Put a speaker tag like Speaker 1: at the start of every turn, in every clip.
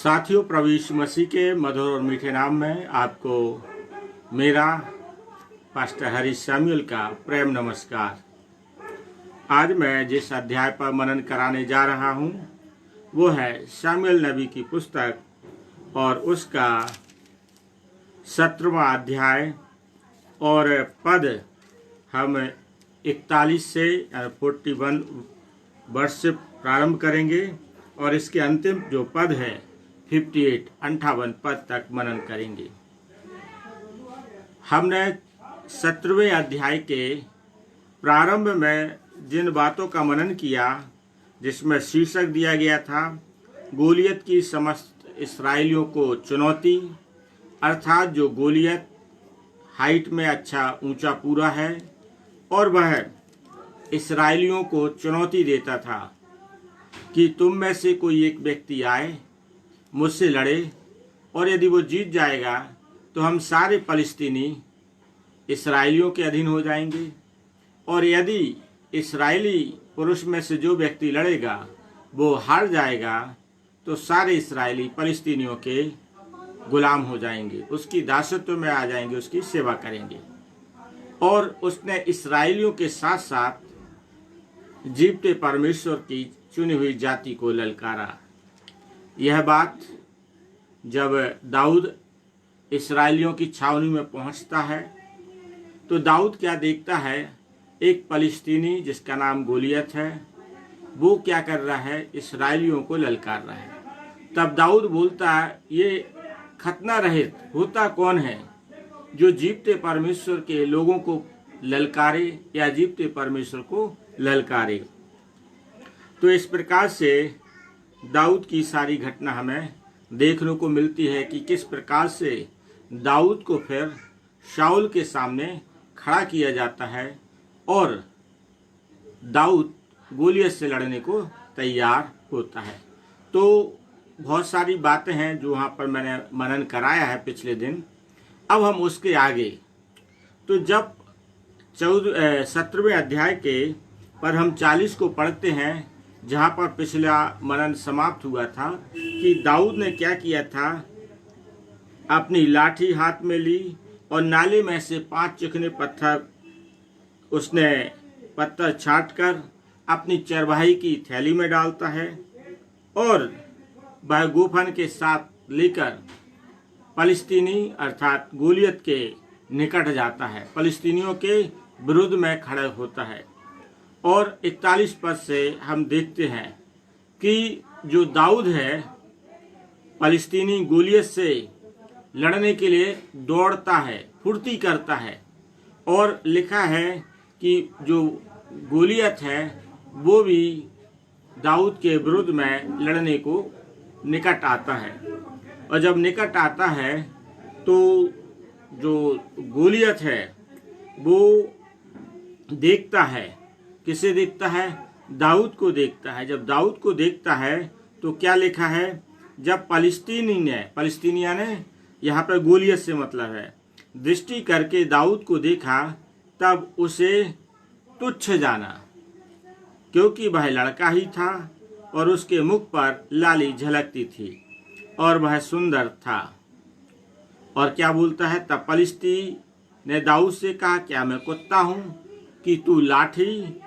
Speaker 1: साथियों, प्रभु यीशु मसीह के मधुर और मीठे नाम में आपको मेरा पास्टर हरीश सैमुअल का प्रेम नमस्कार। आज मैं जिस अध्याय पर मनन कराने जा रहा हूँ वो है सैमुअल नबी की पुस्तक और उसका 17वां अध्याय और पद हम 41 से 41 वर्ष से प्रारंभ करेंगे और इसके अंतिम जो पद है 58 पद तक मनन करेंगे। हमने 17वें अध्याय के प्रारंभ में जिन बातों का मनन किया जिसमें शीर्षक दिया गया था गोलियत की समस्त इस्राएलियों को चुनौती, अर्थात जो गोलियत हाइट में अच्छा ऊंचा पूरा है और वह इस्राएलियों को चुनौती देता था कि तुम में से कोई एक व्यक्ति आए मुझसे लड़े और यदि वो जीत जाएगा तो हम सारे फलिस्तीनी इस्राएलियों के अधीन हो जाएंगे, और यदि इस्राएली पुरुष में से जो व्यक्ति लड़ेगा वो हार जाएगा तो सारे इस्राएली फलिस्तीनियों के गुलाम हो जाएंगे, उसकी दासत्व में आ जाएंगे, उसकी सेवा करेंगे। और उसने इस्राएलियों के साथ साथ जीवते परमेश्वर की चुनी हुई जाति को ललकारा। यह बात जब दाऊद इस्राएलियों की छावनी में पहुंचता है तो दाऊद क्या देखता है, एक फलिस्तीनी जिसका नाम गोलियत है वो क्या कर रहा है, इस्राएलियों को ललकार रहा है। तब दाऊद बोलता है, ये खतना रहित होता कौन है जो जीवते परमेश्वर के लोगों को ललकारे या जीवते परमेश्वर को ललकारे। तो इस प्रकार से दाऊद की सारी घटना हमें देखने को मिलती है कि किस प्रकार से दाऊद को फिर शाऊल के सामने खड़ा किया जाता है और दाऊद गोलियत से लड़ने को तैयार होता है। तो बहुत सारी बातें हैं जो वहाँ पर मैंने मनन कराया है पिछले दिन। अब हम उसके आगे तो जब 17वें अध्याय के पर हम 40 को पढ़ते हैं, जहाँ पर पिछला मनन समाप्त हुआ था कि दाऊद ने क्या किया था, अपनी लाठी हाथ में ली और नाले में से 5 चिकने पत्थर उसने पत्थर छांटकर अपनी चरवाही की थैली में डालता है और वह गोफन के साथ लेकर फलिस्तीनी अर्थात गोलियत के निकट जाता है, फलिस्तीनियों के विरुद्ध में खड़ा होता है। और 41 पद से हम देखते हैं कि जो दाऊद है फलिस्तीनी गोलियत से लड़ने के लिए दौड़ता है, फुर्ती करता है, और लिखा है कि जो गोलियत है वो भी दाऊद के विरुद्ध में लड़ने को निकट आता है। और जब निकट आता है तो जो गोलियत है वो देखता है, किसे देखता है, दाऊद को देखता है। जब दाऊद को देखता है तो क्या लिखा है, जब फलिस्तीनिया ने यहाँ पर गोलियत से मतलब है, दृष्टि करके दाऊद को देखा तब उसे तुच्छ जाना, क्योंकि वह लड़का ही था और उसके मुख पर लाली झलकती थी और वह सुंदर था। और क्या बोलता है, तब फलिस्ती ने दाऊद से कहा, क्या मैं कुत्ता हूँ कि तू लाठी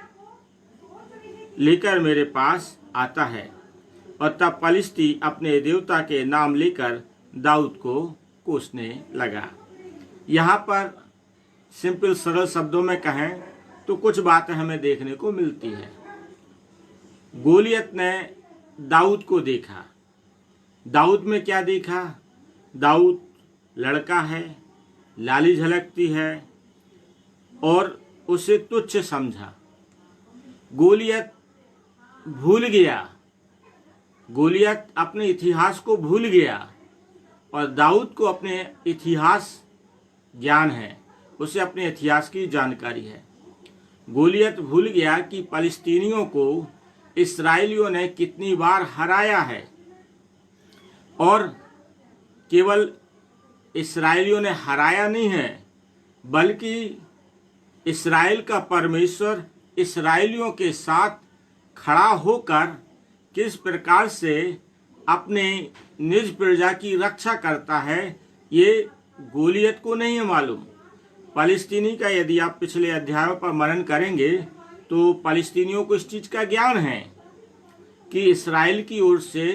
Speaker 1: लेकर मेरे पास आता है। और तब फलिस्ती अपने देवता के नाम लेकर दाऊद को कोसने लगा। यहाँ पर सिंपल सरल शब्दों में कहें तो कुछ बातें हमें देखने को मिलती है। गोलियत ने दाऊद को देखा, दाऊद में क्या देखा, दाऊद लड़का है, लाली झलकती है और उसे तुच्छ समझा। गोलियत भूल गया, गोलियत अपने इतिहास को भूल गया और दाऊद को अपने इतिहास ज्ञान है, उसे अपने इतिहास की जानकारी है। गोलियत भूल गया कि फलिस्तीनियों को इस्राएलियों ने कितनी बार हराया है, और केवल इस्राएलियों ने हराया नहीं है बल्कि इस्राएल का परमेश्वर इस्राएलियों के साथ खड़ा होकर किस प्रकार से अपने निज प्रजा की रक्षा करता है, ये गोलियत को नहीं है मालूम। फलस्तीनी का यदि आप पिछले अध्यायों पर मनन करेंगे तो फलस्तीनियों को इस चीज का ज्ञान है कि इसराइल की ओर से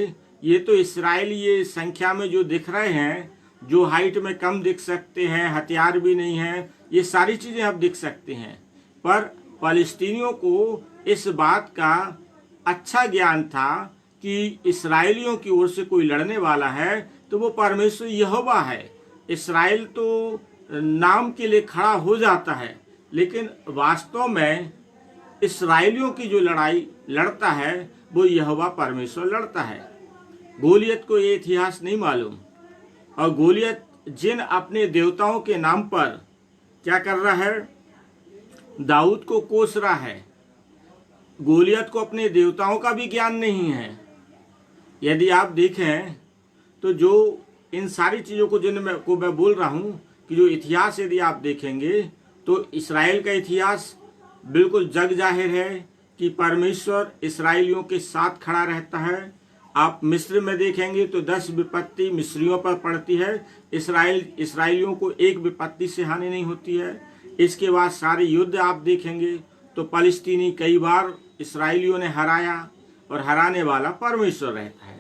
Speaker 1: ये तो इसराइल ये संख्या में जो दिख रहे हैं, जो हाइट में कम दिख सकते हैं, हथियार भी नहीं है, ये सारी चीजें अब दिख सकते हैं, पर फलस्तीनियों को इस बात का अच्छा ज्ञान था कि इसराइलियों की ओर से कोई लड़ने वाला है तो वो परमेश्वर यहोवा है। इसराइल तो नाम के लिए खड़ा हो जाता है, लेकिन वास्तव में इसराइलियों की जो लड़ाई लड़ता है वो यहोवा परमेश्वर लड़ता है। गोलियत को ये इतिहास नहीं मालूम, और गोलियत जिन अपने देवताओं के नाम पर क्या कर रहा है, दाऊद को कोस रहा है। गोलियत को अपने देवताओं का भी ज्ञान नहीं है। यदि आप देखें तो जो इन सारी चीज़ों को जिनको मैं बोल रहा हूँ कि जो इतिहास यदि आप देखेंगे तो इसराइल का इतिहास बिल्कुल जग जाहिर है कि परमेश्वर इसराइलियों के साथ खड़ा रहता है। आप मिस्र में देखेंगे तो 10 विपत्ति मिस्रियों पर पड़ती है, इसराइलियों को एक विपत्ति से हानि नहीं होती है। इसके बाद सारे युद्ध आप देखेंगे तो फलस्तीनी कई बार इसराइलियों ने हराया, और हराने वाला परमेश्वर रहता है।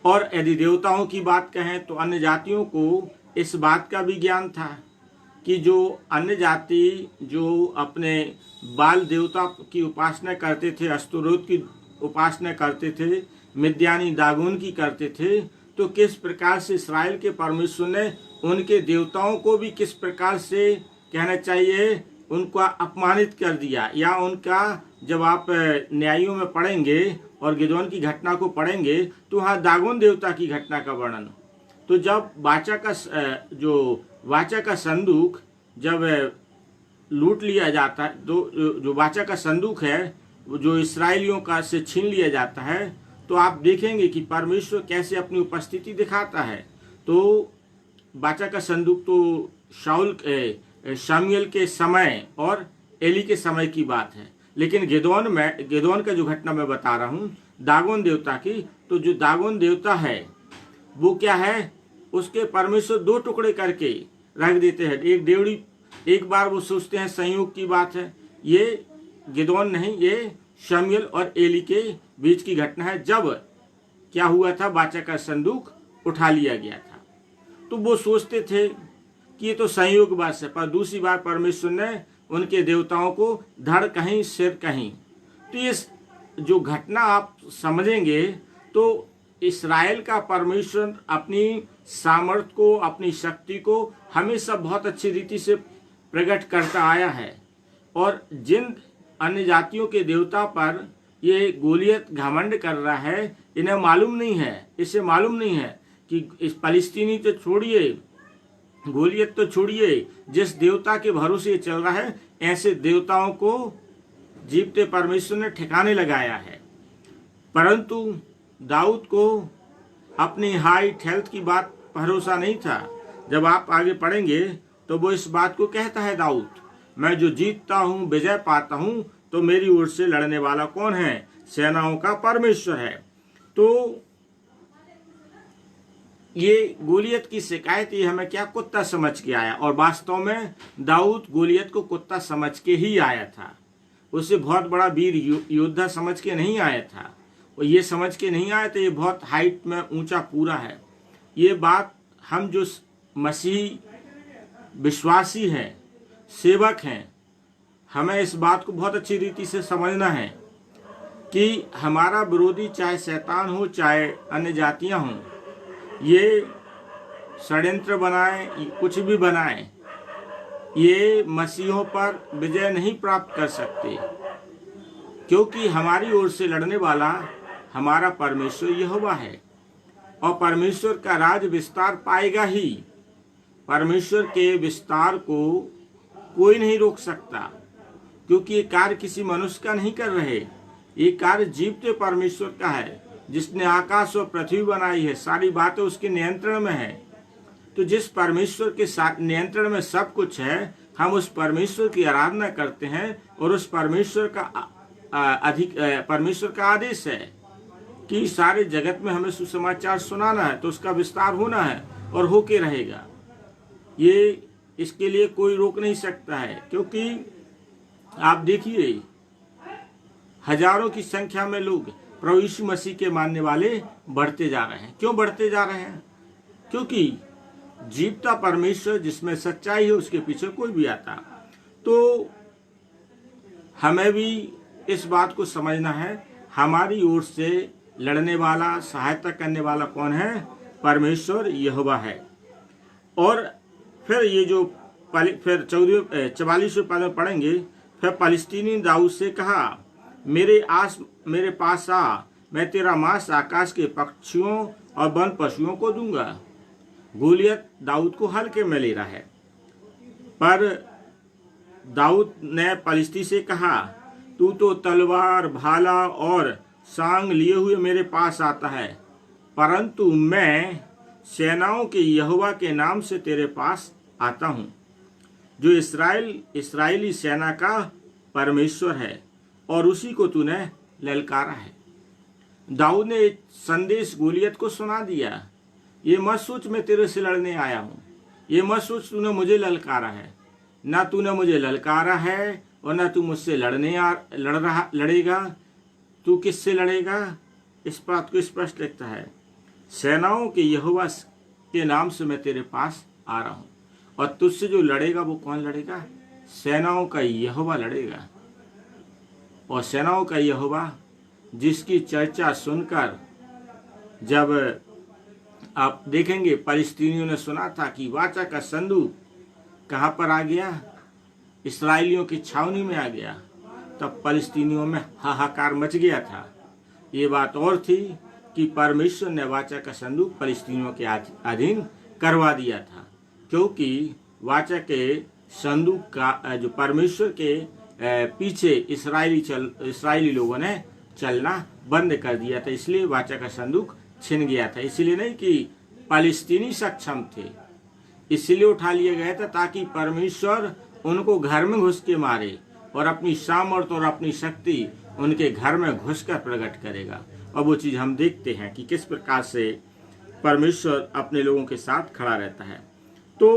Speaker 1: और यदि देवताओं की बात कहें तो अन्य जातियों को इस बात का भी ज्ञान था कि जो अन्य जाति जो अपने बाल देवता की उपासना करते थे, अस्तोरोत की उपासना करते थे, मिद्यानी दागोन की करते थे, तो किस प्रकार से इसराइल के परमेश्वर ने उनके देवताओं को भी किस प्रकार से कहना चाहिए उनका अपमानित कर दिया। या उनका जब आप न्यायों में पढ़ेंगे और गिदोन की घटना को पढ़ेंगे तो वहाँ दागोन देवता की घटना का वर्णन। तो जब वाचा का संदूक जब लूट लिया जाता है, तो जो वाचा का संदूक है जो इसराइलियों का से छीन लिया जाता है, तो आप देखेंगे कि परमेश्वर कैसे अपनी उपस्थिति दिखाता है। तो वाचा का संदूक तो शमूएल के समय और एली के समय की बात है, लेकिन गिदोन का जो घटना मैं बता रहा हूँ दागोन देवता की, तो जो दागोन देवता है वो क्या है, उसके परमेश्वर 2 टुकड़े करके रख देते हैं। एक डेवड़ी, एक बार वो सोचते हैं संयोग की बात है, ये गिदोन नहीं, ये शमूएल और एली के बीच की घटना है। जब क्या हुआ था, वाचा का संदूक उठा लिया गया था, तो वो सोचते थे कि ये तो संयोग बात है, पर दूसरी बार परमेश्वर ने उनके देवताओं को धड़ कहीं सिर कहीं। तो ये जो घटना आप समझेंगे तो इसराइल का परमेश्वर अपनी सामर्थ को, अपनी शक्ति को हमेशा बहुत अच्छी रीति से प्रकट करता आया है। और जिन अन्य जातियों के देवता पर ये गोलियत घमंड कर रहा है, इन्हें मालूम नहीं है, इसे मालूम नहीं है कि इस फलस्तीनी तो छोड़िए, गोलियत तो छोड़िए, जिस देवता के भरोसे चल रहा है, ऐसे देवताओं को जीवते परमेश्वर ने ठिकाने लगाया है। परंतु दाऊद को अपनी हाइट हेल्थ की बात भरोसा नहीं था। जब आप आगे पढ़ेंगे तो वो इस बात को कहता है दाऊद, मैं जो जीतता हूँ, विजय पाता हूँ, तो मेरी ओर से लड़ने वाला कौन है, सेनाओं का परमेश्वर है। तो ये गोलियत की शिकायत ये हमें क्या कुत्ता समझ के आया, और वास्तव में दाऊद गोलियत को कुत्ता समझ के ही आया था। उसे बहुत बड़ा वीर योद्धा समझ के नहीं आया था, और ये समझ के नहीं आया था ये बहुत हाइट में ऊंचा पूरा है। ये बात हम जो मसीह विश्वासी हैं, सेवक हैं, हमें इस बात को बहुत अच्छी रीति से समझना है कि हमारा विरोधी चाहे शैतान हो चाहे अन्य जातियां हों, ये षड्यंत्र बनाए, कुछ भी बनाए, ये मसीहों पर विजय नहीं प्राप्त कर सकते, क्योंकि हमारी ओर से लड़ने वाला हमारा परमेश्वर यहोवा है। और परमेश्वर का राज विस्तार पाएगा ही। परमेश्वर के विस्तार को कोई नहीं रोक सकता, क्योंकि ये कार्य किसी मनुष्य का नहीं कर रहे, ये कार्य जीवते परमेश्वर का है, जिसने आकाश और पृथ्वी बनाई है। सारी बातें उसके नियंत्रण में है। तो जिस परमेश्वर के नियंत्रण में सब कुछ है, हम उस परमेश्वर की आराधना करते हैं, और उस परमेश्वर का परमेश्वर का आदेश है कि सारे जगत में हमें सुसमाचार सुनाना है, तो उसका विस्तार होना है और होके रहेगा। ये इसके लिए कोई रोक नहीं सकता है, क्योंकि आप देखिए हजारों की संख्या में लोग प्रभु यीशु मसीह के मानने वाले बढ़ते जा रहे हैं। क्यों बढ़ते जा रहे हैं? क्योंकि जीवता परमेश्वर जिसमें सच्चाई है उसके पीछे कोई भी आता। तो हमें भी इस बात को समझना है, हमारी ओर से लड़ने वाला, सहायता करने वाला कौन है? परमेश्वर यहोवा है। और फिर ये जो फिर 44वें पद में पढ़ेंगे, फिर फलिस्तीनी दाऊद से कहा, मेरे पास आ, मैं तेरा मांस आकाश के पक्षियों और वन पशुओं को दूंगा। गोलियत दाऊद को हल्के में ले रहा है, पर दाऊद ने फलिस्ती से कहा, तू तो तलवार, भाला और सांग लिए हुए मेरे पास आता है, परंतु मैं सेनाओं के यहोवा के नाम से तेरे पास आता हूँ, जो इस्राएली सेना का परमेश्वर है, और उसी को तूने ललकारा है। दाऊद ने संदेश गोलियत को सुना दिया, ये मत सोच मैं तेरे से लड़ने आया हूँ, ये मत सोच तूने मुझे ललकारा है। ना तूने मुझे ललकारा है और ना तू मुझसे लड़ेगा। तू किससे लड़ेगा? इस बात को स्पष्ट लिखता है, सेनाओं के यहोवा के नाम से मैं तेरे पास आ रहा हूँ। और तुझसे जो लड़ेगा वो कौन लड़ेगा? सेनाओं का यहोवा लड़ेगा। और सेनाओं का यहोवा जिसकी चर्चा सुनकर जब आप देखेंगे फलिस्तीनियों ने सुना था कि वाचा का संदूक कहाँ पर आ गया? इस्राएलियों की छावनी में आ गया, तब फलिस्तीनियों में हाहाकार मच गया था। ये बात और थी कि परमेश्वर ने वाचा का संदूक फलिस्तीनियों के अधीन करवा दिया था, क्योंकि वाचा के संदूक का जो परमेश्वर के पीछे इस्राएली लोगों ने चलना बंद कर दिया था, इसलिए वाचा का संदूक छिन गया था। इसलिए नहीं कि फलिस्तीनी सक्षम थे, इसलिए उठा लिए गए थे ताकि परमेश्वर उनको घर में घुस के मारे और अपनी सामर्थ्य और अपनी शक्ति उनके घर में घुसकर प्रकट करेगा। और वो चीज हम देखते हैं कि किस प्रकार से परमेश्वर अपने लोगों के साथ खड़ा रहता है। तो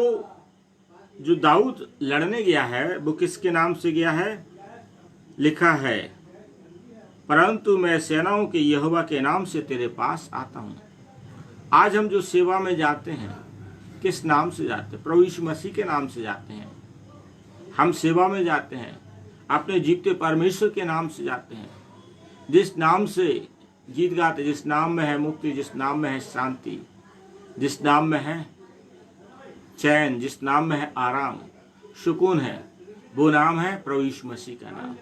Speaker 1: जो दाऊद लड़ने गया है वो किसके नाम से गया है? लिखा है, परंतु मैं सेनाओं के यहोवा के नाम से तेरे पास आता हूँ। आज हम जो सेवा में जाते हैं किस नाम से जाते हैं? प्रभु यीशु मसीह के नाम से जाते हैं। हम सेवा में जाते हैं अपने जीवते परमेश्वर के नाम से जाते हैं, जिस नाम से गीत गाते, जिस नाम में है मुक्ति, जिस नाम में है शांति, जिस नाम में है चैन, जिस नाम में है आराम, सुकून है, वो नाम है प्रभु यीशु मसीह का नाम।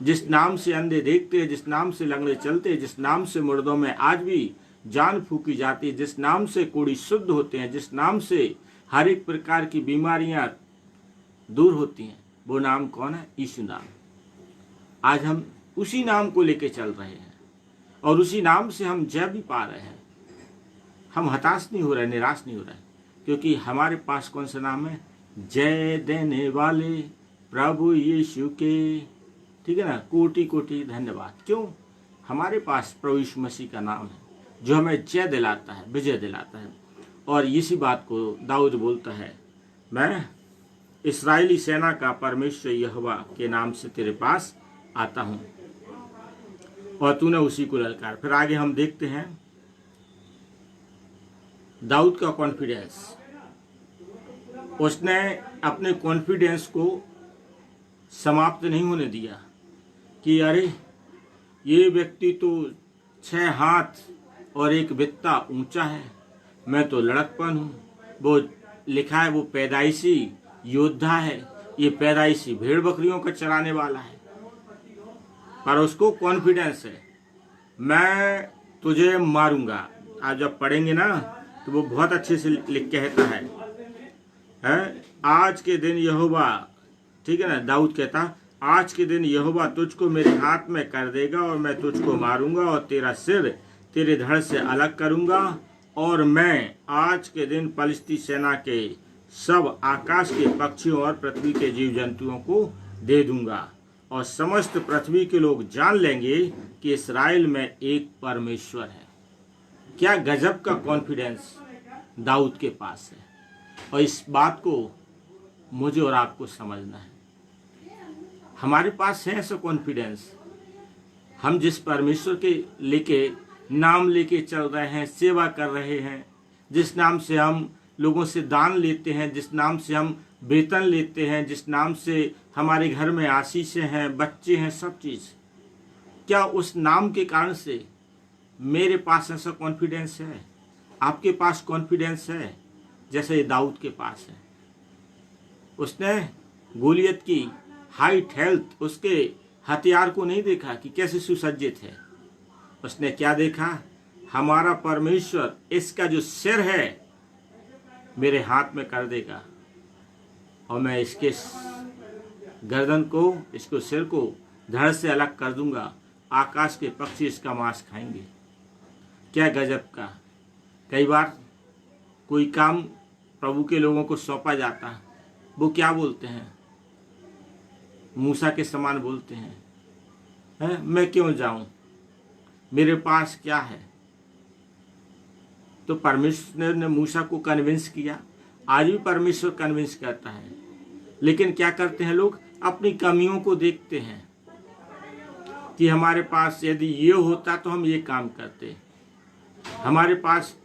Speaker 1: जिस नाम से अंधे देखते हैं, जिस नाम से लंगड़े चलते हैं, जिस नाम से मुर्दों में आज भी जान फूकी जाती है, जिस नाम से कोढ़ी शुद्ध होते हैं, जिस नाम से हर एक प्रकार की बीमारियां दूर होती हैं, वो नाम कौन है? यीशु नाम। आज हम उसी नाम को लेके चल रहे हैं और उसी नाम से हम जय भी पा रहे हैं। हम हताश नहीं हो रहे, निराश नहीं हो रहे, क्योंकि हमारे पास कौन सा नाम है? जय देने वाले प्रभु यीशु के, ठीक है ना, कोटि कोटि धन्यवाद। क्यों? हमारे पास प्रभु यीशु मसीह का नाम है जो हमें जय दिलाता है, विजय दिलाता है। और इसी बात को दाऊद बोलता है, मैं इस्राएली सेना का परमेश्वर यहोवा के नाम से तेरे पास आता हूं और तूने उसी को ललकार। फिर आगे हम देखते हैं दाऊद का कॉन्फिडेंस। उसने अपने कॉन्फिडेंस को समाप्त नहीं होने दिया कि अरे ये व्यक्ति तो 6 हाथ और 1 बित्ता ऊंचा है, मैं तो लड़कपन हूँ। वो लिखा है वो पैदाइशी योद्धा है, ये पैदाइशी भेड़ बकरियों का चराने वाला है, पर उसको कॉन्फिडेंस है मैं तुझे मारूंगा। आज जब पढ़ेंगे ना तो वो बहुत अच्छे से लिख कहता है आज के दिन यहोवा, ठीक है ना, दाऊद कहता आज के दिन यहोवा तुझको मेरे हाथ में कर देगा और मैं तुझको मारूंगा और तेरा सिर तेरे धड़ से अलग करूंगा, और मैं आज के दिन फलिस्ती सेना के सब आकाश के पक्षियों और पृथ्वी के जीव जंतुओं को दे दूंगा, और समस्त पृथ्वी के लोग जान लेंगे कि इस्राएल में एक परमेश्वर है। क्या गजब का कॉन्फिडेंस दाऊद के पास है, और इस बात को मुझे और आपको समझना है। हमारे पास है ऐसा कॉन्फिडेंस। हम जिस परमेश्वर के लेके नाम लेके चल रहे हैं, सेवा कर रहे हैं, जिस नाम से हम लोगों से दान लेते हैं, जिस नाम से हम वेतन लेते हैं, जिस नाम से हमारे घर में आशीषें हैं, बच्चे हैं, सब चीज़, क्या उस नाम के कारण से मेरे पास ऐसा कॉन्फिडेंस है? आपके पास कॉन्फिडेंस है जैसे दाऊद के पास है? उसने गोलियत की हाइट, हेल्थ, उसके हथियार को नहीं देखा कि कैसे सुसज्जित है। उसने क्या देखा? हमारा परमेश्वर इसका जो सिर है मेरे हाथ में कर देगा, और मैं इसके गर्दन को, इसको सिर को धड़ से अलग कर दूंगा। आकाश के पक्षी इसका मांस खाएंगे। क्या गजब का! कई बार कोई काम प्रभु के लोगों को सौंपा जाता है, वो क्या बोलते हैं? मूसा के समान बोलते हैं, मैं क्यों जाऊं, मेरे पास क्या है? तो परमेश्वर ने मूसा को कन्विंस किया। आज भी परमेश्वर कन्विंस करता है, लेकिन क्या करते हैं लोग? अपनी कमियों को देखते हैं कि हमारे पास यदि ये होता तो हम ये काम करते, हमारे पास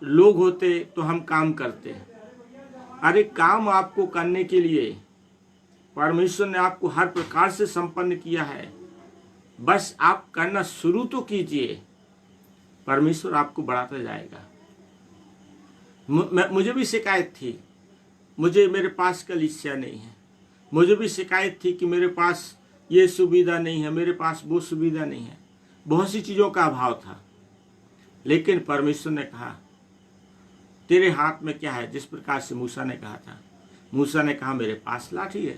Speaker 1: लोग होते तो हम काम करते। अरे काम आपको करने के लिए परमेश्वर ने आपको हर प्रकार से संपन्न किया है, बस आप करना शुरू तो कीजिए, परमेश्वर आपको बढ़ाता जाएगा। मुझे भी शिकायत थी, मेरे पास कलीसिया नहीं है। मुझे भी शिकायत थी कि मेरे पास ये सुविधा नहीं है, मेरे पास वो सुविधा नहीं है, बहुत सी चीज़ों का अभाव था। लेकिन परमेश्वर ने कहा तेरे हाथ में क्या है? जिस प्रकार से मूसा ने कहा था, मूसा ने कहा मेरे पास लाठी है।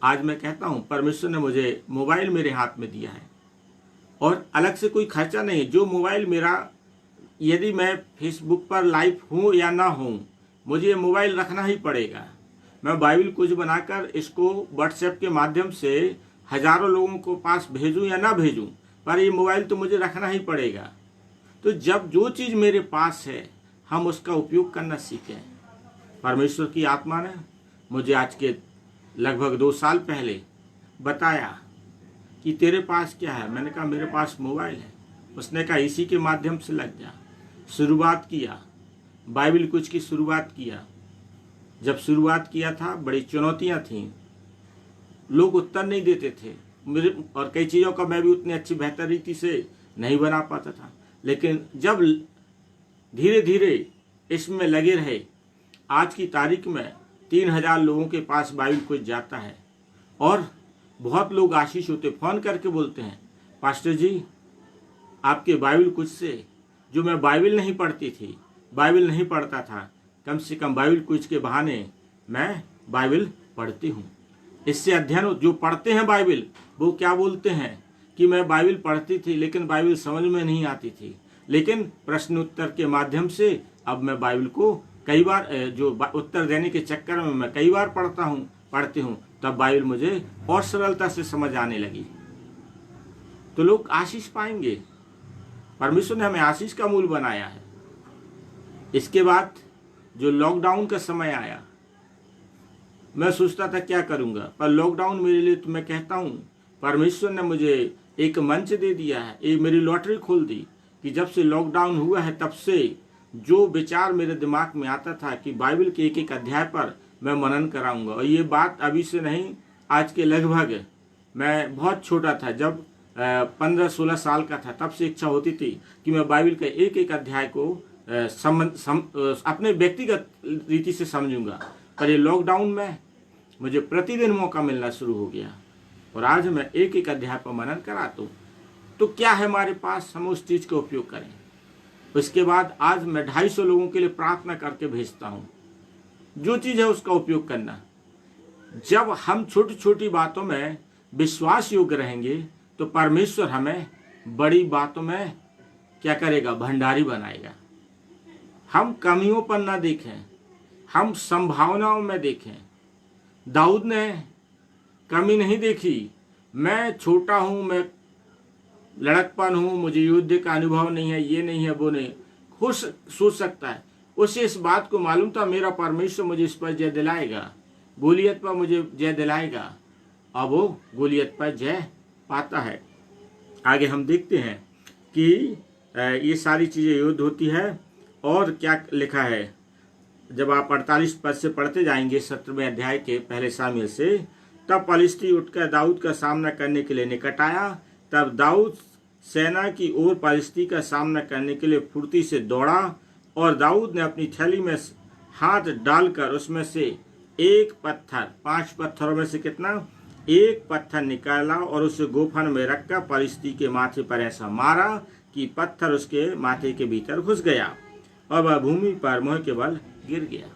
Speaker 1: आज मैं कहता हूँ परमेश्वर ने मुझे मोबाइल मेरे हाथ में दिया है, और अलग से कोई खर्चा नहीं। जो मोबाइल मेरा, यदि मैं फेसबुक पर लाइव हूँ या ना हूँ, मुझे ये मोबाइल रखना ही पड़ेगा। मैं बाइबल कुछ बनाकर इसको व्हाट्सएप के माध्यम से हजारों लोगों को पास भेजूं या ना भेजूं, पर ये मोबाइल तो मुझे रखना ही पड़ेगा। तो जब जो चीज़ मेरे पास है हम उसका उपयोग करना सीखें। परमेश्वर की आत्मा ने मुझे आज के लगभग 2 साल पहले बताया कि तेरे पास क्या है? मैंने कहा मेरे पास मोबाइल है। उसने कहा इसी के माध्यम से लग जा। शुरुआत किया, बाइबल कुछ की शुरुआत किया। जब शुरुआत किया था बड़ी चुनौतियां थीं, लोग उत्तर नहीं देते थे मेरे, और कई चीज़ों का मैं भी उतनी अच्छी बेहतर रीति से नहीं बना पाता था। लेकिन जब धीरे धीरे इसमें लगे रहे, आज की तारीख में 3000 लोगों के पास बाइबल कुछ जाता है, और बहुत लोग आशीष होते, फ़ोन करके बोलते हैं पास्टर जी आपके बाइबल कुछ से, जो मैं बाइबल नहीं पढ़ती थी, बाइबल नहीं पढ़ता था, कम से कम बाइबल कुछ के बहाने मैं बाइबल पढ़ती हूँ। इससे अध्ययन हो, जो पढ़ते हैं बाइबल वो क्या बोलते हैं कि मैं बाइबल पढ़ती थी लेकिन बाइबल समझ में नहीं आती थी, लेकिन प्रश्न उत्तर के माध्यम से अब मैं बाइबल को कई बार, जो उत्तर देने के चक्कर में मैं कई बार पढ़ती हूँ, तब बाइबल मुझे और सरलता से समझ आने लगी। तो लोग आशीष पाएंगे। परमेश्वर ने हमें आशीष का मूल बनाया है। इसके बाद जो लॉकडाउन का समय आया, मैं सोचता था क्या करूंगा, पर लॉकडाउन मेरे लिए, तो मैं कहता हूँ परमेश्वर ने मुझे एक मंच दे दिया है, एक मेरी लॉटरी खोल दी कि जब से लॉकडाउन हुआ है तब से जो विचार मेरे दिमाग में आता था कि बाइबल के एक एक अध्याय पर मैं मनन कराऊंगा। और ये बात अभी से नहीं, आज के लगभग, मैं बहुत छोटा था, जब 15-16 साल का था, तब से इच्छा होती थी कि मैं बाइबल के एक एक अध्याय को अपने व्यक्तिगत रीति से समझूंगा। पर ये लॉकडाउन में मुझे प्रतिदिन मौका मिलना शुरू हो गया, और आज मैं एक एक अध्याय पर मनन कराता हूँ। तो क्या है हमारे पास, हम उस चीज़ का उपयोग करें। उसके बाद आज मैं 250 लोगों के लिए प्रार्थना करके भेजता हूँ। जो चीज़ है उसका उपयोग करना। जब हम छोटी छोटी बातों में विश्वास योग्य रहेंगे तो परमेश्वर हमें बड़ी बातों में क्या करेगा, भंडारी बनाएगा। हम कमियों पर ना देखें, हम संभावनाओं में देखें। दाऊद ने कमी नहीं देखी। मैं छोटा हूँ, मैं लड़कपन हूँ, मुझे युद्ध का अनुभव नहीं है, ये नहीं है, वो नहीं, खुद सोच सकता है। उसे इस बात को मालूम था मेरा परमेश्वर मुझे इस पर जय दिलाएगा, गोलियत पर मुझे जय दिलाएगा। अब वो गोलियत पर जय पाता है। आगे हम देखते हैं कि ये सारी चीज़ें युद्ध होती है और क्या लिखा है। जब आप 48 पद से पढ़ते जाएंगे 17वें अध्याय के पहले शामिल से, तब पलिश्ती उठकर दाऊद का सामना करने के लिए निकट आया। तब दाऊद सेना की ओर पलिश्ती का सामना करने के लिए फुर्ती से दौड़ा, और दाऊद ने अपनी थैली में हाथ डालकर उसमें से एक पत्थर, 5 पत्थरों में से कितना, एक पत्थर निकाला और उसे गोफन में रखकर पलिश्ती के माथे पर ऐसा मारा कि पत्थर उसके माथे के भीतर घुस गया और वह भूमि पर मुंह के बल गिर गया।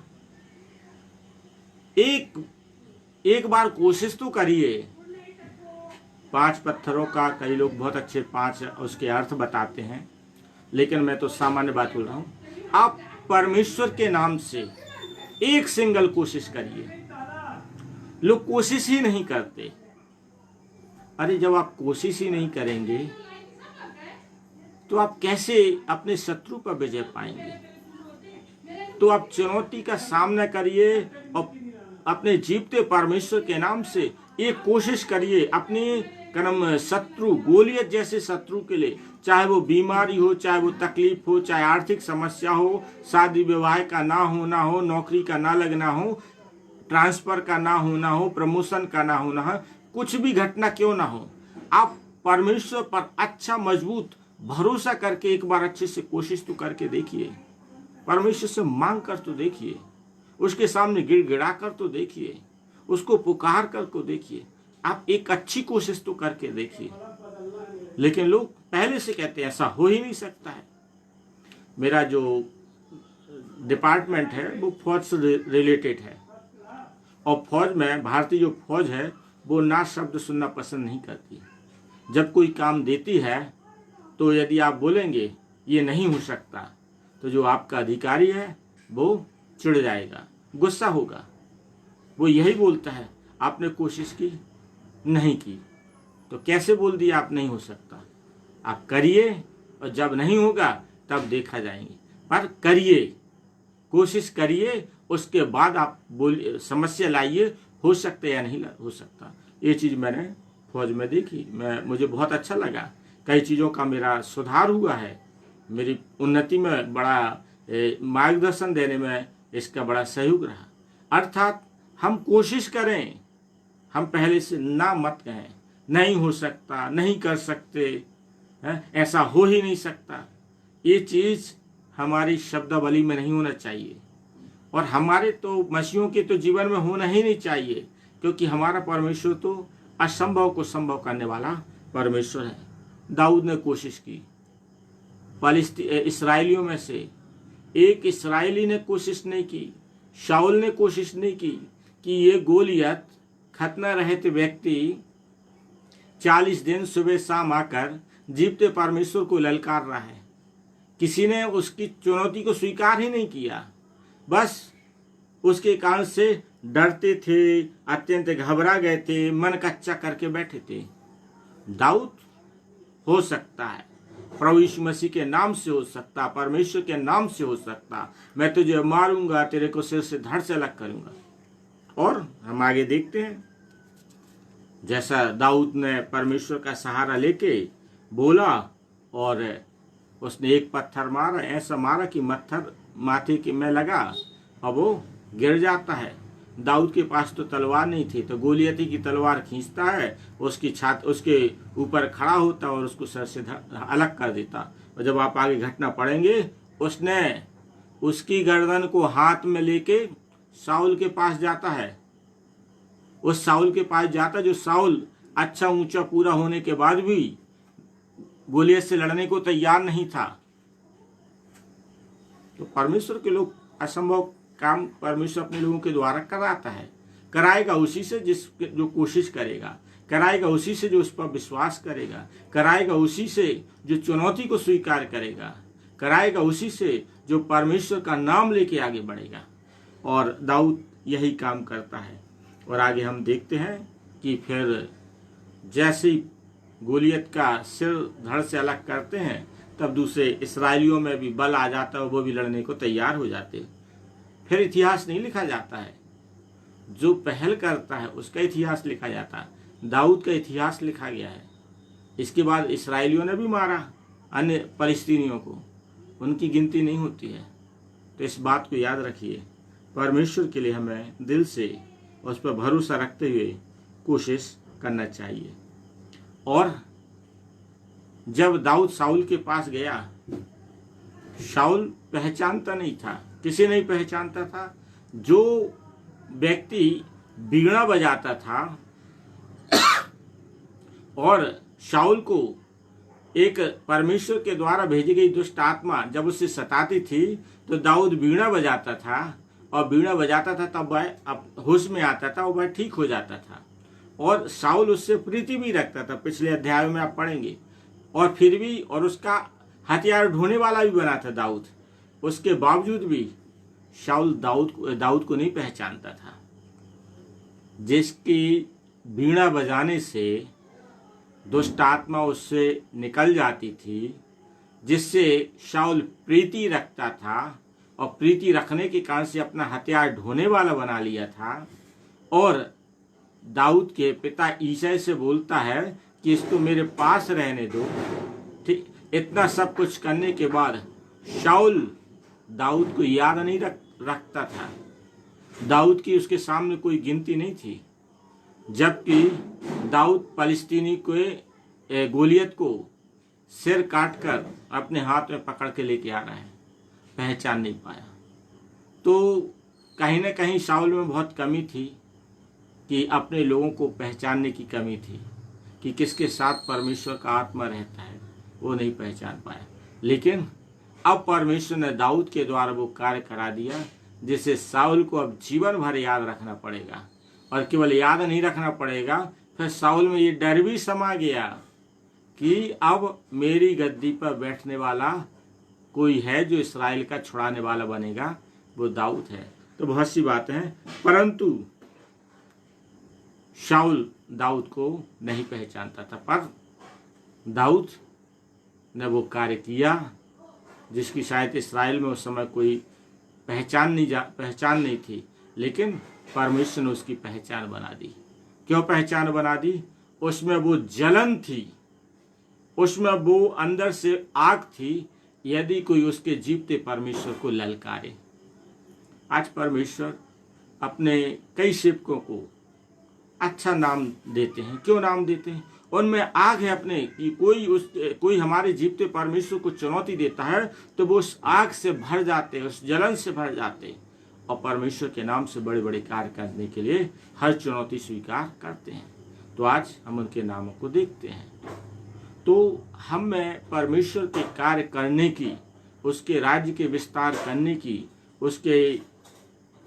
Speaker 1: एक बार कोशिश तो करिए। 5 पत्थरों का कई लोग बहुत अच्छे 5 उसके अर्थ बताते हैं, लेकिन मैं तो सामान्य बात बोल रहा हूं। आप परमेश्वर के नाम से एक सिंगल कोशिश करिए। लोग कोशिश ही नहीं करते। अरे जब आप कोशिश ही नहीं करेंगे तो आप कैसे अपने शत्रु पर विजय पाएंगे? तो आप चुनौती का सामना करिए और अपने जीवते परमेश्वर के नाम से एक कोशिश करिए अपने कर्म शत्रु, गोलियत जैसे शत्रु के लिए, चाहे वो बीमारी हो, चाहे वो तकलीफ हो, चाहे आर्थिक समस्या हो, शादी विवाह का ना होना हो, नौकरी का ना लगना हो, ट्रांसफर का ना होना हो, प्रमोशन का ना होना हो, कुछ भी घटना क्यों ना हो, आप परमेश्वर पर अच्छा मजबूत भरोसा करके एक बार अच्छे से कोशिश तो करके देखिए। परमेश्वर से मांग कर तो देखिए, उसके सामने गिड़गिड़ा कर तो देखिए, उसको पुकार कर तो देखिए। आप एक अच्छी कोशिश तो करके देखिए। लेकिन लोग पहले से कहते हैं ऐसा हो ही नहीं सकता है। मेरा जो डिपार्टमेंट है वो फौज से रिलेटेड है, और फौज में भारतीय जो फौज है वो ना शब्द सुनना पसंद नहीं करती। जब कोई काम देती है तो यदि आप बोलेंगे ये नहीं हो सकता, तो जो आपका अधिकारी है वो चिढ़ जाएगा, गुस्सा होगा। वो यही बोलता है आपने कोशिश की नहीं की, तो कैसे बोल दिया आप नहीं हो सकता। आप करिए और जब नहीं होगा तब देखा जाएंगे, पर करिए, कोशिश करिए, उसके बाद आप बोलिए, समस्या लाइए, हो सकता है या नहीं हो सकता। ये चीज़ मैंने फौज में देखी, मुझे बहुत अच्छा लगा। कई चीज़ों का मेरा सुधार हुआ है, मेरी उन्नति में बड़ा मार्गदर्शन देने में इसका बड़ा सहयोग रहा। अर्थात हम कोशिश करें, हम पहले से ना मत कहें नहीं हो सकता, नहीं कर सकते, ऐसा हो ही नहीं सकता। ये चीज़ हमारी शब्दावली में नहीं होना चाहिए, और हमारे तो मसीहों के तो जीवन में होना ही नहीं चाहिए, क्योंकि हमारा परमेश्वर तो असंभव को संभव करने वाला परमेश्वर है। दाऊद ने कोशिश की, इस्राएलियों में से एक इस्राएली ने कोशिश नहीं की, शाऊल ने कोशिश नहीं की कि ये गोलियत खतना रहित व्यक्ति 40 दिन सुबह शाम आकर जीवते परमेश्वर को ललकार रहा है। किसी ने उसकी चुनौती को स्वीकार ही नहीं किया, बस उसके कारण से डरते थे, अत्यंत घबरा गए थे, मन कच्चा करके बैठे थे। दाऊद हो सकता है, प्रभु यीशु मसीह के नाम से हो सकता, परमेश्वर के नाम से हो सकता, मैं तुझे मारूंगा, तेरे को सिर से धड़ से अलग करूंगा। और हम आगे देखते हैं, जैसा दाऊद ने परमेश्वर का सहारा लेके बोला और उसने एक पत्थर मारा, ऐसा मारा कि पत्थर माथे के में लगा और वो गिर जाता है। दाऊद के पास तो तलवार नहीं थी, तो गोलियती की तलवार खींचता है, उसकी छाती उसके ऊपर खड़ा होता और उसको सर से अलग कर देता। और जब आप आगे घटना पढ़ेंगे, उसने उसकी गर्दन को हाथ में लेके शाऊल के पास जाता है, उस शाऊल के पास जाता जो शाऊल अच्छा ऊंचा पूरा होने के बाद भी गोलियत से लड़ने को तैयार नहीं था। तो परमेश्वर के लोग असंभव काम परमेश्वर अपने लोगों के द्वारा कराता है, कराएगा उसी से जो कोशिश करेगा, कराएगा उसी से जो उस पर विश्वास करेगा, कराएगा उसी से जो चुनौती को स्वीकार करेगा, कराएगा उसी से जो परमेश्वर का नाम लेके आगे बढ़ेगा। और दाऊद यही काम करता है। और आगे हम देखते हैं कि फिर जैसे ही गोलियत का सिर धड़ से अलग करते हैं तब दूसरे इसराइलियों में भी बल आ जाता है, वो भी लड़ने को तैयार हो जाते। फिर इतिहास नहीं लिखा जाता है, जो पहल करता है उसका इतिहास लिखा जाता है। दाऊद का इतिहास लिखा गया है। इसके बाद इसराइलियों ने भी मारा अन्य फलस्तीनियों को, उनकी गिनती नहीं होती है। तो इस बात को याद रखिए, परमेश्वर के लिए हमें दिल से उस पर भरोसा रखते हुए कोशिश करना चाहिए। और जब दाऊद शाऊल के पास गया, शाऊल पहचानता नहीं था, किसी नहीं पहचानता था। जो व्यक्ति बीड़ा बजाता था और शाऊल को एक परमेश्वर के द्वारा भेजी गई दुष्ट आत्मा जब उससे सताती थी, तो दाऊद बीड़ा बजाता था और बीड़ा बजाता था, तब वह होश में आता था और वह ठीक हो जाता था। और शाऊल उससे प्रीति भी रखता था, पिछले अध्याय में आप पढ़ेंगे। और फिर भी, और उसका हथियार ढोने वाला भी बना था दाऊद, उसके बावजूद भी शाऊल दाऊद को नहीं पहचानता था। जिसकी बीड़ा बजाने से दुष्ट आत्मा उससे निकल जाती थी, जिससे शाऊल प्रीति रखता था और प्रीति रखने के कारण से अपना हथियार ढोने वाला बना लिया था। और दाऊद के पिता ईसाई से बोलता है कि इसको मेरे पास रहने दो। ठीक, इतना सब कुछ करने के बाद शाऊल दाऊद को याद नहीं रखता था। दाऊद की उसके सामने कोई गिनती नहीं थी, जबकि दाऊद फलस्तीनी को गोलियत को सिर काटकर अपने हाथ में पकड़ के लेके आ रहा है, पहचान नहीं पाया। तो कहीं ना कहीं शाऊल में बहुत कमी थी कि अपने लोगों को पहचानने की कमी थी कि किसके साथ परमेश्वर का आत्मा रहता है, वो नहीं पहचान पाया। लेकिन अब परमेश्वर ने दाऊद के द्वारा वो कार्य करा दिया, जिसे शाऊल को अब जीवन भर याद रखना पड़ेगा। और केवल याद नहीं रखना पड़ेगा, फिर शाऊल में ये डर भी समा गया कि अब मेरी गद्दी पर बैठने वाला कोई है जो इस्राएल का छुड़ाने वाला बनेगा, वो दाऊद है। तो बहुत सी बातें हैं, परंतु शाऊल दाऊद को नहीं पहचानता था। पर दाऊद ने वो कार्य किया जिसकी शायद इस्राएल में उस समय कोई पहचान नहीं थी, लेकिन परमेश्वर ने उसकी पहचान बना दी। क्यों पहचान बना दी? उसमें वो जलन थी, उसमें वो अंदर से आग थी, यदि कोई उसके जीवते परमेश्वर को ललकारे। आज परमेश्वर अपने कई सेवकों को अच्छा नाम देते हैं। क्यों नाम देते हैं? उनमें आग है अपने कि कोई हमारे जीवते परमेश्वर को चुनौती देता है तो वो उस आग से भर जाते, उस जलन से भर जाते और परमेश्वर के नाम से बड़े बड़े कार्य करने के लिए हर चुनौती स्वीकार करते हैं। तो आज हम उनके नामों को देखते हैं। तो हम में परमेश्वर के कार्य करने की, उसके राज्य के विस्तार करने की, उसके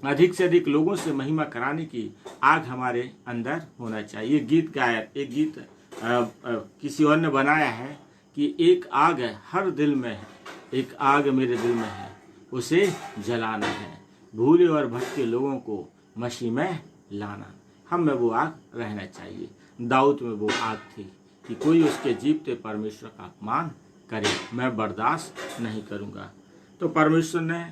Speaker 1: अधिक से अधिक लोगों से महिमा कराने की आग हमारे अंदर होना चाहिए। गीत गाया, एक गीत किसी और ने बनाया है कि एक आग हर दिल में है, एक आग मेरे दिल में है, उसे जलाना है, भूले और भटके लोगों को मसीह में लाना। हम में वो आग रहना चाहिए। दाऊद में वो आग थी कि कोई उसके जीवते परमेश्वर का अपमान करे, मैं बर्दाश्त नहीं करूँगा। तो परमेश्वर ने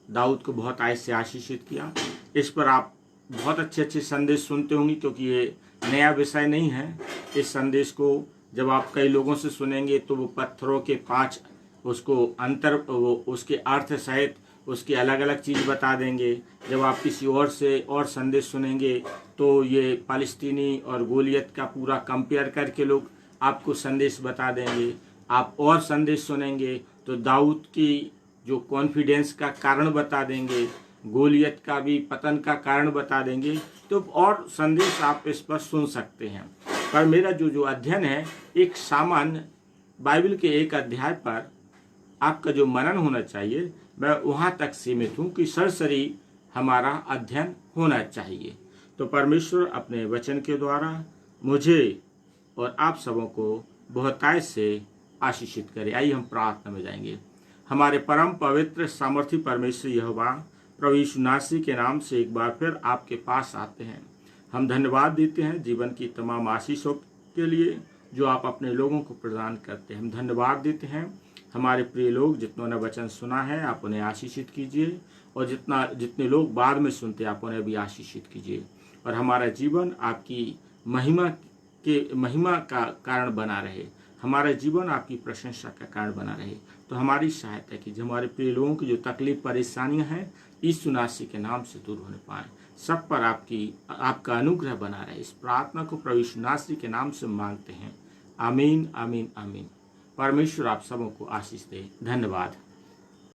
Speaker 1: दाऊद को बहुत आय से आशीषित किया। इस पर आप बहुत अच्छे अच्छे संदेश सुनते होंगे, क्योंकि ये नया विषय नहीं है। इस संदेश को जब आप कई लोगों से सुनेंगे तो वो पत्थरों के 5 उसके अर्थ सहित उसके अलग अलग चीज़ बता देंगे। जब आप किसी और से और संदेश सुनेंगे तो ये फालिस्तीनी और गोलियत का पूरा कंपेयर करके लोग आपको संदेश बता देंगे। आप और संदेश सुनेंगे तो दाऊद की जो कॉन्फिडेंस का कारण बता देंगे, गोलियत का भी पतन का कारण बता देंगे। तो और संदेश आप इस पर सुन सकते हैं। पर मेरा जो अध्ययन है, एक सामान्य बाइबल के एक अध्याय पर आपका जो मनन होना चाहिए, मैं वहाँ तक सीमित हूँ कि सरसरी हमारा अध्ययन होना चाहिए। तो परमेश्वर अपने वचन के द्वारा मुझे और आप सबों को बहुतायत से आशीषित करे। आइए हम प्रार्थना में जाएंगे। हमारे परम पवित्र सामर्थी परमेश्वर यहोवा प्रभु यीशु मसीह के नाम से एक बार फिर आपके पास आते हैं। हम धन्यवाद देते हैं जीवन की तमाम आशीषों के लिए जो आप अपने लोगों को प्रदान करते हैं। हम धन्यवाद देते हैं हमारे प्रिय लोग जितनों ने वचन सुना है आप उन्हें आशीषित कीजिए, और जितने लोग बाद में सुनते आप उन्हें भी आशीषित कीजिए, और हमारा जीवन आपकी महिमा का कारण बना रहे, हमारा जीवन आपकी प्रशंसा का कारण बना रहे। तो हमारी सहायता कीजिए, हमारे प्रिय लोगों की जो तकलीफ परेशानियां हैं यीशु नासरी के नाम से दूर होने पाए, सब पर आपका अनुग्रह बना रहे। इस प्रार्थना को प्रभु यीशु नासरी के नाम से मांगते हैं। आमीन आमीन आमीन। परमेश्वर आप सबों को आशीष दे। धन्यवाद।